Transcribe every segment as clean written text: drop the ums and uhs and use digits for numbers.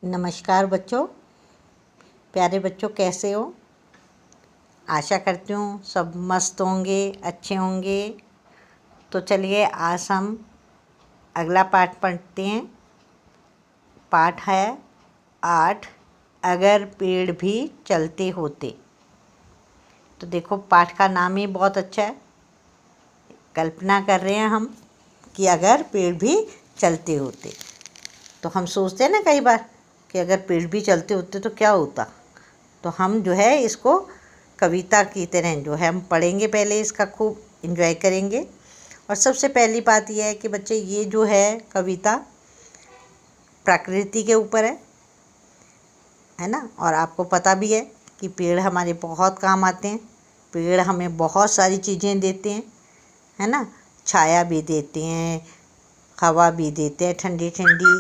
नमस्कार बच्चों, प्यारे बच्चों, कैसे हो? आशा करती हूँ सब मस्त होंगे, अच्छे होंगे। तो चलिए आज हम अगला पाठ पढ़ते हैं। पाठ है 8, अगर पेड़ भी चलते होते। तो देखो, पाठ का नाम ही बहुत अच्छा है। कल्पना कर रहे हैं हम कि अगर पेड़ भी चलते होते। तो हम सोचते हैं ना कई बार कि अगर पेड़ भी चलते होते तो क्या होता। तो हम जो है इसको कविता की तरह जो है हम पढ़ेंगे, पहले इसका खूब एंजॉय करेंगे। और सबसे पहली बात यह है कि बच्चे, ये जो है कविता प्रकृति के ऊपर है ना। और आपको पता भी है कि पेड़ हमारे बहुत काम आते हैं। पेड़ हमें बहुत सारी चीज़ें देते हैं, है ना। छाया भी देते हैं, हवा भी देते हैं ठंडी ठंडी,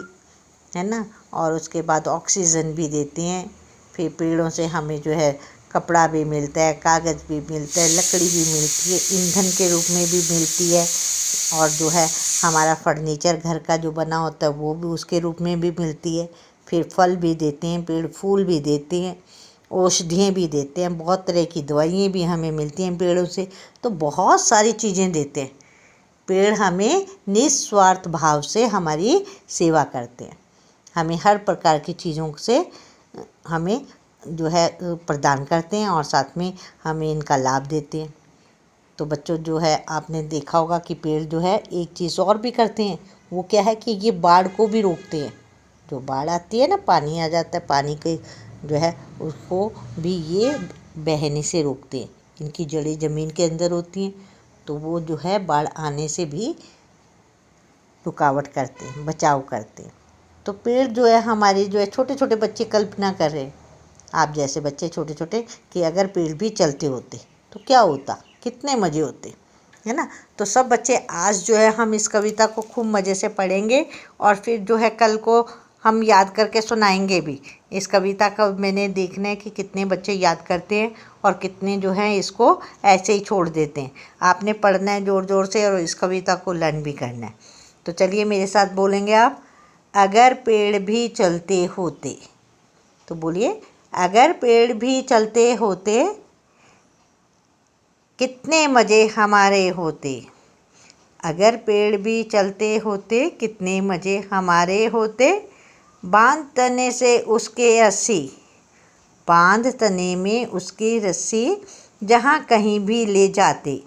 है ना। और उसके बाद ऑक्सीजन भी देते हैं। फिर पेड़ों से हमें जो है कपड़ा भी मिलता है, कागज़ भी मिलता है, लकड़ी भी मिलती है, ईंधन के रूप में भी मिलती है। और जो है हमारा फर्नीचर घर का जो बना होता है वो भी उसके रूप में भी मिलती है। फिर फल भी देते हैं पेड़, फूल भी देते हैं, औषधियाँ भी देते हैं, बहुत तरह की दवाइयाँ भी हमें मिलती हैं पेड़ों से। तो बहुत सारी चीज़ें देते हैं पेड़। हमें निस्वार्थ भाव से हमारी सेवा करते हैं। हमें हर प्रकार की चीज़ों से हमें जो है प्रदान करते हैं और साथ में हमें इनका लाभ देते हैं। तो बच्चों, जो है आपने देखा होगा कि पेड़ जो है एक चीज़ और भी करते हैं। वो क्या है कि ये बाढ़ को भी रोकते हैं। जो बाढ़ आती है ना, पानी आ जाता है, पानी के जो है उसको भी ये बहने से रोकते हैं। इनकी जड़ें ज़मीन के अंदर होती हैं, तो वो जो है बाढ़ आने से भी रुकावट करते हैं, बचाव करते हैं। तो पेड़ जो है हमारे जो है छोटे छोटे बच्चे कल्पना कर रहे हैं, आप जैसे बच्चे छोटे छोटे, कि अगर पेड़ भी चलते होते तो क्या होता, कितने मज़े होते, है ना। तो सब बच्चे आज जो है हम इस कविता को खूब मज़े से पढ़ेंगे और फिर जो है कल को हम याद करके सुनाएंगे भी। इस कविता का मैंने देखना है कि कितने बच्चे याद करते हैं और कितने जो हैं इसको ऐसे ही छोड़ देते हैं। आपने पढ़ना है ज़ोर ज़ोर से और इस कविता को लर्न भी करना है। तो चलिए मेरे साथ बोलेंगे आप, अगर पेड़ भी चलते होते। तो बोलिए, अगर पेड़ भी चलते होते कितने मज़े हमारे होते। अगर पेड़ भी चलते होते कितने मज़े हमारे होते। बांध तने से उसके रस्सी, बांध तने में उसकी रस्सी, जहाँ कहीं भी ले जाते,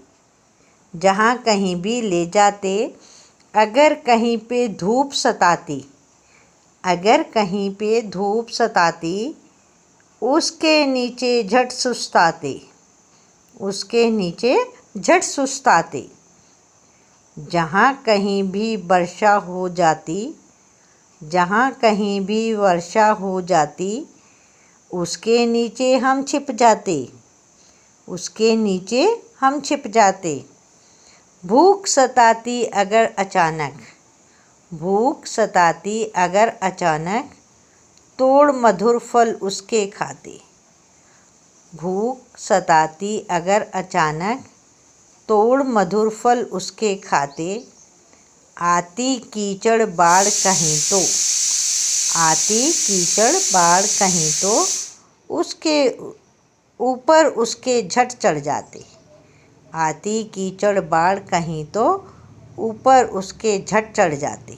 जहाँ कहीं भी ले जाते। अगर कहीं पे धूप सताती, अगर कहीं पे धूप सताती, उसके नीचे झट सुस्ताते, उसके नीचे झट सुस्ताते। जहाँ कहीं भी वर्षा हो जाती, जहाँ कहीं भी वर्षा हो जाती, उसके नीचे हम छिप जाते, उसके नीचे हम छिप जाते। भूख सताती अगर अचानक, भूख सताती अगर अचानक, तोड़ मधुर फल उसके खाते। भूख सताती अगर अचानक, तोड़ मधुर फल उसके खाते। आती कीचड़ बाढ़ कहीं तो, आती कीचड़ बाढ़ कहीं तो, उसके ऊपर उसके झट चढ़ जाते। आती कीचड़ बाढ़ कहीं तो, ऊपर उसके झट चढ़ जाते।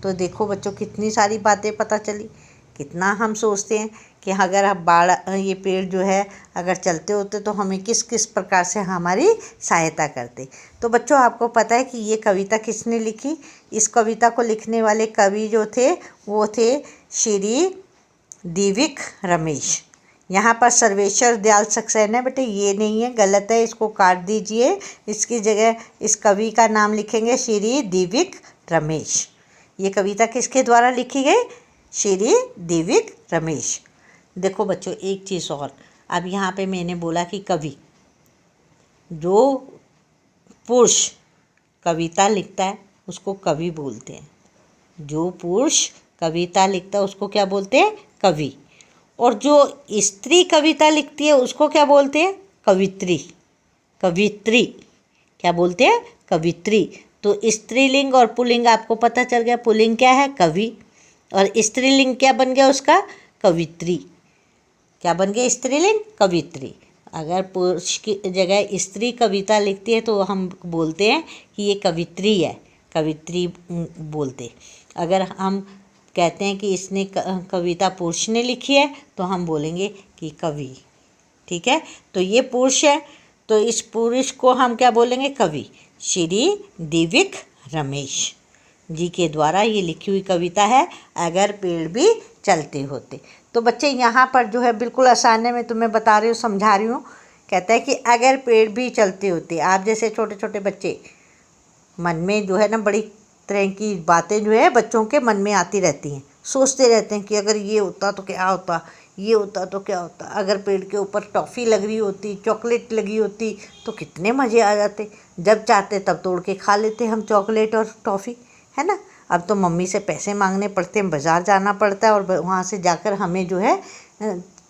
तो देखो बच्चों, कितनी सारी बातें पता चली। कितना हम सोचते हैं कि अगर हम बाढ़, ये पेड़ जो है अगर चलते होते तो हमें किस किस प्रकार से हमारी सहायता करते। तो बच्चों, आपको पता है कि ये कविता किसने लिखी? इस कविता को लिखने वाले कवि जो थे वो थे श्री दिव्यक रमेश। यहाँ पर सर्वेश्वर दयाल सक्सेना है बेटे, ये नहीं है, गलत है, इसको काट दीजिए। इसकी जगह इस कवि का नाम लिखेंगे श्री दिव्यक रमेश। ये कविता किसके द्वारा लिखी गई? श्री दिव्यक रमेश। देखो बच्चों, एक चीज़ और, अब यहाँ पे मैंने बोला कि कवि, जो पुरुष कविता लिखता है उसको कवि बोलते हैं। जो पुरुष कविता लिखता है उसको क्या बोलते हैं? कवि। और जो स्त्री कविता लिखती है उसको क्या बोलते हैं? कवित्री। कवित्री क्या बोलते हैं? कवित्री। तो स्त्रीलिंग और पुल्लिंग आपको पता चल गया। पुल्लिंग क्या है? कवि, और स्त्रीलिंग क्या बन गया उसका? कवित्री। क्या बन गया स्त्रीलिंग? कवित्री। अगर पुरुष की जगह स्त्री कविता लिखती है तो हम बोलते हैं कि ये कवित्री है, कवित्री बोलते। अगर हम कहते हैं कि इसने कविता पुरुष ने लिखी है तो हम बोलेंगे कि कवि। ठीक है, तो ये पुरुष है तो इस पुरुष को हम क्या बोलेंगे? कवि। श्री दिव्यक रमेश जी के द्वारा ये लिखी हुई कविता है, अगर पेड़ भी चलते होते। तो बच्चे यहाँ पर जो है बिल्कुल आसान है, मैं तुम्हें बता रही हूँ, समझा रही हूँ। कहता है कि अगर पेड़ भी चलते होते। आप जैसे छोटे छोटे बच्चे मन में जो है ना बड़ी तरह की बातें जो है बच्चों के मन में आती रहती हैं, सोचते रहते हैं कि अगर ये होता तो क्या होता, ये होता तो क्या होता, अगर पेड़ के ऊपर टॉफ़ी लग रही होती, चॉकलेट लगी होती तो कितने मज़े आ जाते, जब चाहते तब तोड़ के खा लेते हम चॉकलेट और टॉफ़ी, है ना। अब तो मम्मी से पैसे मांगने पड़ते हैं, बाज़ार जाना पड़ता है और वहाँ से जाकर हमें जो है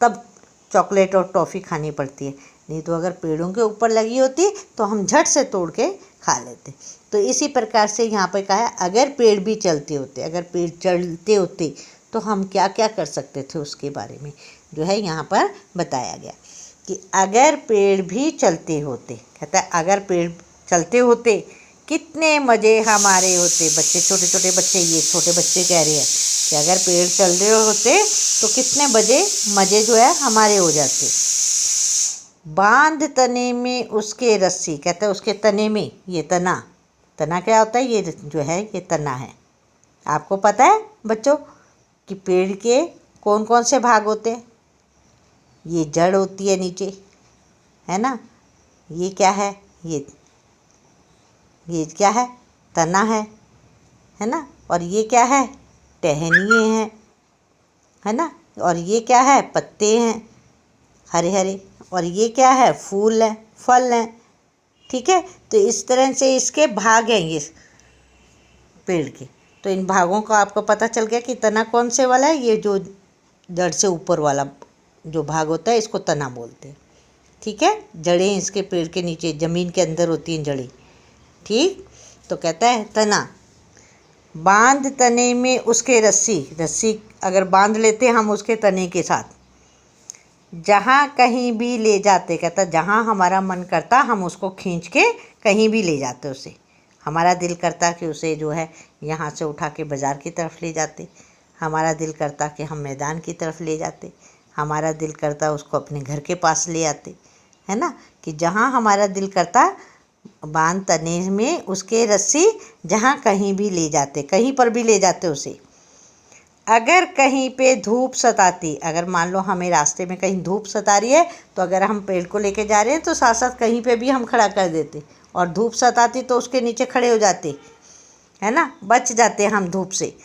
तब चॉकलेट और टॉफ़ी खानी पड़ती है। नहीं तो अगर पेड़ों के ऊपर लगी होती तो हम झट से तोड़ के खा लेते। तो इसी प्रकार से यहाँ पे कहा है अगर पेड़ भी चलते होते, अगर पेड़ चलते होते तो हम क्या क्या कर सकते थे, उसके बारे में जो है यहाँ पर बताया गया कि अगर पेड़ भी चलते होते। कहता है अगर पेड़ चलते होते कितने मज़े हमारे होते। बच्चे, छोटे छोटे बच्चे, ये छोटे बच्चे कह रहे हैं कि अगर पेड़ चल रहे होते तो कितने मज़े जो है हमारे हो जाते। बांध तने में उसके रस्सी। कहते हैं उसके तने में, ये तना क्या होता है? ये जो है ये तना है। आपको पता है बच्चों कि पेड़ के कौन कौन से भाग होते हैं? ये जड़ होती है नीचे, है ना। ये क्या है? ये क्या है? तना है ना। और ये क्या है? टहनियाँ हैं, है ना। और ये क्या है? पत्ते हैं हरे हरे। और ये क्या है? फूल हैं, फल हैं। ठीक है, तो इस तरह से इसके भाग हैं ये पेड़ के। तो इन भागों का आपको पता चल गया कि तना कौन से वाला है। ये जो जड़ से ऊपर वाला जो भाग होता है इसको तना बोलते हैं। ठीक है, जड़ें इसके पेड़ के नीचे ज़मीन के अंदर होती हैं जड़ें। ठीक, तो कहता है तना। बांध तने में उसके रस्सी अगर बांध लेते हम उसके तने के साथ, जहाँ कहीं भी ले जाते। कहता जहाँ हमारा मन करता हम उसको खींच के कहीं भी ले जाते उसे। हमारा दिल करता कि उसे जो है यहाँ से उठा के बाज़ार की तरफ ले जाते, हमारा दिल करता कि हम मैदान की तरफ ले जाते, हमारा दिल करता उसको अपने घर के पास ले आते, है ना। कि जहाँ हमारा दिल करता बांध तने में उसके रस्सी, जहाँ कहीं भी ले जाते, कहीं पर भी ले जाते उसे। अगर कहीं पे धूप सताती। अगर मान लो हमें रास्ते में कहीं धूप सता रही है तो अगर हम पेड़ को लेके जा रहे हैं तो साथ साथ कहीं पे भी हम खड़ा कर देते, और धूप सताती तो उसके नीचे खड़े हो जाते, है ना, बच जाते हम धूप से।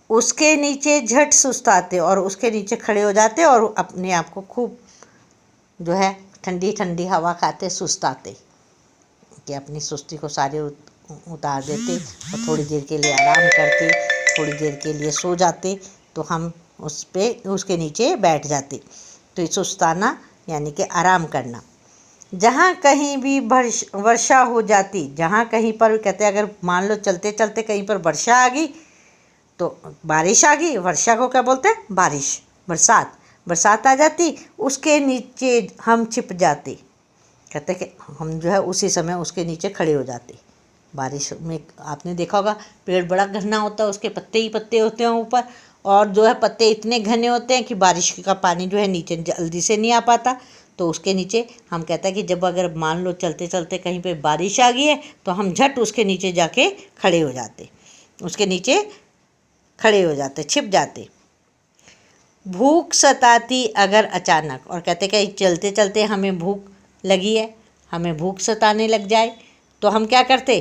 उसके नीचे झट सुस्ताते, और उसके नीचे खड़े हो जाते और अपने आप को खूब जो है ठंडी ठंडी हवा खाते, सुस्ताते, कि अपनी सुस्ती को सारे उतार देते और थोड़ी देर के लिए आराम करते, थोड़ी देर के लिए सो जाते, तो हम उसके नीचे बैठ जाते। तो ये सुस्ताना यानी कि आराम करना। जहाँ कहीं भी वर्षा हो जाती। जहाँ कहीं पर कहते हैं अगर मान लो चलते चलते कहीं पर वर्षा आ गई तो बारिश आ गई, वर्षा को क्या बोलते हैं? बारिश, बरसात आ जाती, उसके नीचे हम छिप जाते। कहते कि हम जो है उसी समय उसके नीचे खड़े हो जाते। बारिश में आपने देखा होगा पेड़ बड़ा घना होता है, उसके पत्ते ही पत्ते होते हैं ऊपर, और जो है पत्ते इतने घने होते हैं कि बारिश का पानी जो है नीचे जल्दी से नहीं आ पाता। तो उसके नीचे हम कहते हैं कि जब अगर मान लो चलते चलते कहीं पे बारिश आ गई है तो हम झट उसके नीचे जाके खड़े हो जाते, उसके नीचे खड़े हो जाते, छिप जाते। भूख सताती अगर अचानक। और कहते कि चलते चलते हमें भूख लगी है, हमें भूख सताने लग जाए तो हम क्या करते?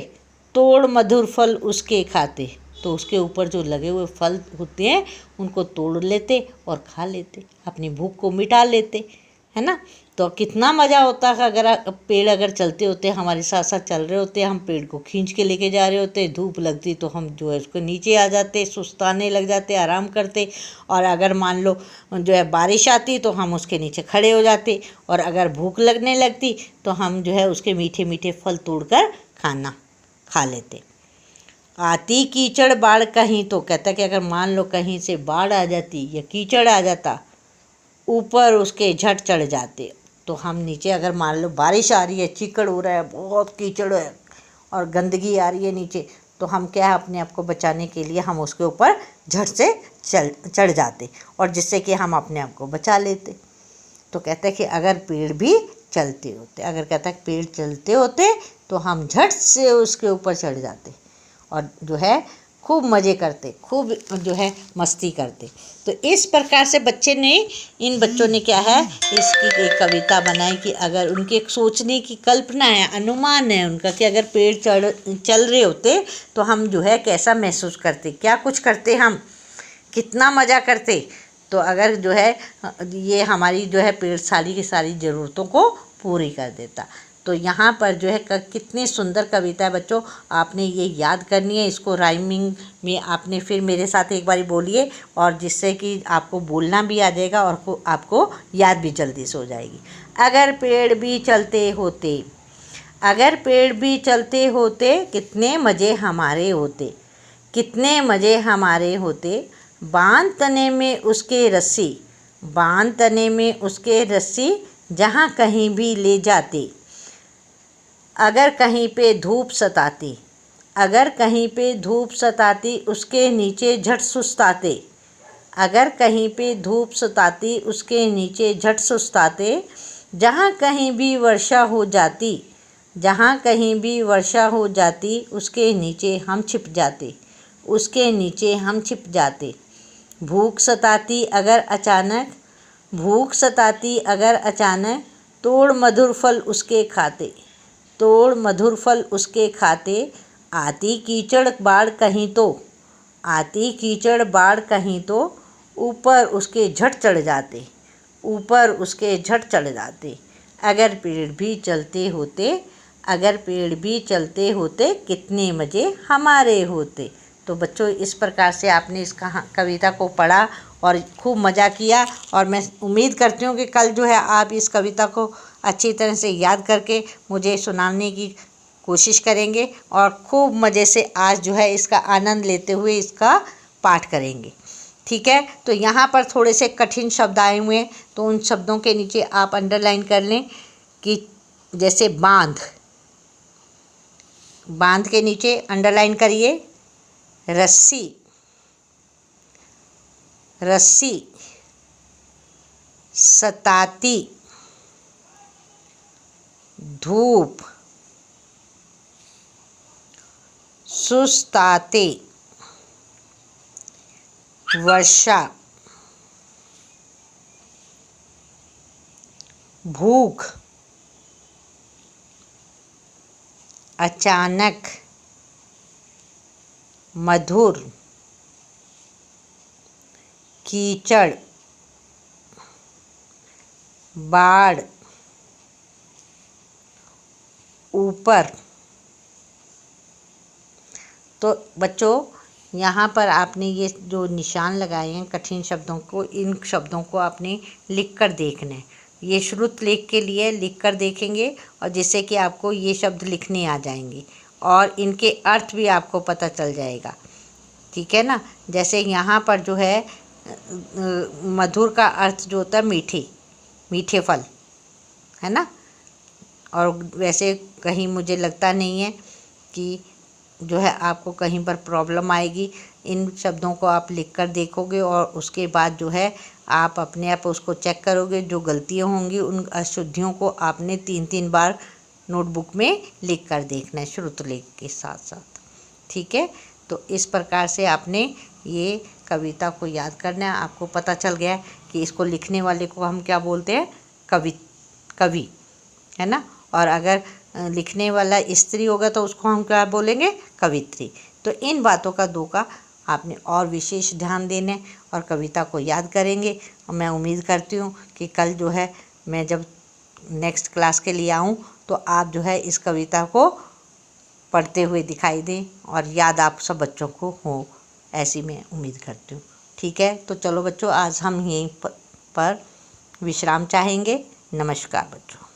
तोड़ मधुर फल उसके खाते। तो उसके ऊपर जो लगे हुए फल होते हैं उनको तोड़ लेते और खा लेते, अपनी भूख को मिटा लेते, है ना। तो कितना मज़ा होता है अगर पेड़ अगर चलते होते, हमारे साथ साथ चल रहे होते, हम पेड़ को खींच के लेके जा रहे होते, धूप लगती तो हम जो है उसको नीचे आ जाते, सुस्ताने लग जाते, आराम करते। और अगर मान लो जो है बारिश आती तो हम उसके नीचे खड़े हो जाते, और अगर भूख लगने लगती तो हम जो है उसके मीठे मीठे फल तोड़कर खा लेते। आती कीचड़ बाढ़ कहीं तो, कहता कि अगर मान लो कहीं से बाढ़ आ जाती या कीचड़ आ जाता, ऊपर उसके झट चढ़ जाते। तो हम नीचे अगर मान लो बारिश आ रही है, चीकड़ हो रहा है, बहुत कीचड़ है और गंदगी आ रही है नीचे, तो हम क्या है अपने आप को बचाने के लिए हम उसके ऊपर झट से चढ़ जाते और जिससे कि हम अपने आप को बचा लेते। तो कहता है कि अगर पेड़ भी चलते होते, अगर कहता है पेड़ चलते होते तो हम झट से उसके ऊपर चढ़ जाते और जो है खूब मज़े करते, खूब जो है मस्ती करते। तो इस प्रकार से इन बच्चों ने क्या है इसकी एक कविता बनाई कि अगर उनके एक सोचने की कल्पना है, अनुमान है उनका कि अगर पेड़ चल रहे होते तो हम जो है कैसा महसूस करते, क्या कुछ करते, हम कितना मज़ा करते। तो अगर जो है ये हमारी जो है पेड़ सारी की सारी ज़रूरतों को पूरी कर देता। तो यहाँ पर जो है कितनी सुंदर कविता है बच्चों, आपने ये याद करनी है। इसको राइमिंग में आपने फिर मेरे साथ एक बारी बोलिए और जिससे कि आपको बोलना भी आ जाएगा और आपको याद भी जल्दी से हो जाएगी। अगर पेड़ भी चलते होते, अगर पेड़ भी चलते होते कितने मज़े हमारे होते, कितने मज़े हमारे होते। बांध तने में उसके रस्सी, बांध तने में उसके रस्सी, जहाँ कहीं भी ले जाते। अगर कहीं पे धूप सताती, अगर कहीं पे धूप सताती उसके नीचे झट सुस्ताते। अगर कहीं पे धूप सताती उसके नीचे झट सुस्ताते। जहाँ कहीं भी वर्षा हो जाती, जहाँ कहीं भी वर्षा हो जाती उसके नीचे हम छिप जाते, उसके नीचे हम छिप जाते। भूख सताती अगर अचानक, भूख सताती अगर अचानक, तोड़ मधुर फल उसके खाते, तोड़ मधुर फल उसके खाते। आती कीचड़ बाढ़ कहीं तो, आती कीचड़ बाढ़ कहीं तो, ऊपर उसके झट चढ़ जाते, ऊपर उसके झट चढ़ जाते। अगर पेड़ भी चलते होते, अगर पेड़ भी चलते होते कितने मज़े हमारे होते। तो बच्चों इस प्रकार से आपने इस कविता को पढ़ा और खूब मज़ा किया और मैं उम्मीद करती हूँ कि कल जो है आप इस कविता को अच्छी तरह से याद करके मुझे सुनाने की कोशिश करेंगे और खूब मज़े से आज जो है इसका आनंद लेते हुए इसका पाठ करेंगे। ठीक है, तो यहाँ पर थोड़े से कठिन शब्द आए हुए हैं तो उन शब्दों के नीचे आप अंडरलाइन कर लें कि जैसे बांध, बांध के नीचे अंडरलाइन करिए। रस्सी, रस्सी। सताती, धूप। सुस्ताते, वर्षा। भूख, अचानक। मधुर, कीचड़। बाढ़, ऊपर। तो बच्चों यहाँ पर आपने ये जो निशान लगाए हैं कठिन शब्दों को, इन शब्दों को आपने लिख कर देखना है। ये श्रुत लेख के लिए लिख कर देखेंगे और जिससे कि आपको ये शब्द लिखने आ जाएंगे और इनके अर्थ भी आपको पता चल जाएगा। ठीक है ना, जैसे यहाँ पर जो है मधुर का अर्थ जो होता है मीठे, मीठे फल, है ना। और वैसे कहीं मुझे लगता नहीं है कि जो है आपको कहीं पर प्रॉब्लम आएगी। इन शब्दों को आप लिख कर देखोगे और उसके बाद जो है आप अपने आप उसको चेक करोगे। जो गलतियाँ होंगी उन अशुद्धियों को आपने 3-3 बार नोटबुक में लिख कर देखना है श्रुत लेख के साथ साथ। ठीक है, तो इस प्रकार से आपने ये कविता को याद करना है। आपको पता चल गया कि इसको लिखने वाले को हम क्या बोलते हैं, कवि, है ना। और अगर लिखने वाला स्त्री होगा तो उसको हम क्या बोलेंगे, कवित्री। तो इन बातों का आपने और विशेष ध्यान देना है और कविता को याद करेंगे। और मैं उम्मीद करती हूँ कि कल जो है मैं जब नेक्स्ट क्लास के लिए आऊँ तो आप जो है इस कविता को पढ़ते हुए दिखाई दें और याद आप सब बच्चों को हो, ऐसी मैं उम्मीद करती हूँ। ठीक है, तो चलो बच्चों आज हम यहीं पर विश्राम चाहेंगे। नमस्कार बच्चों।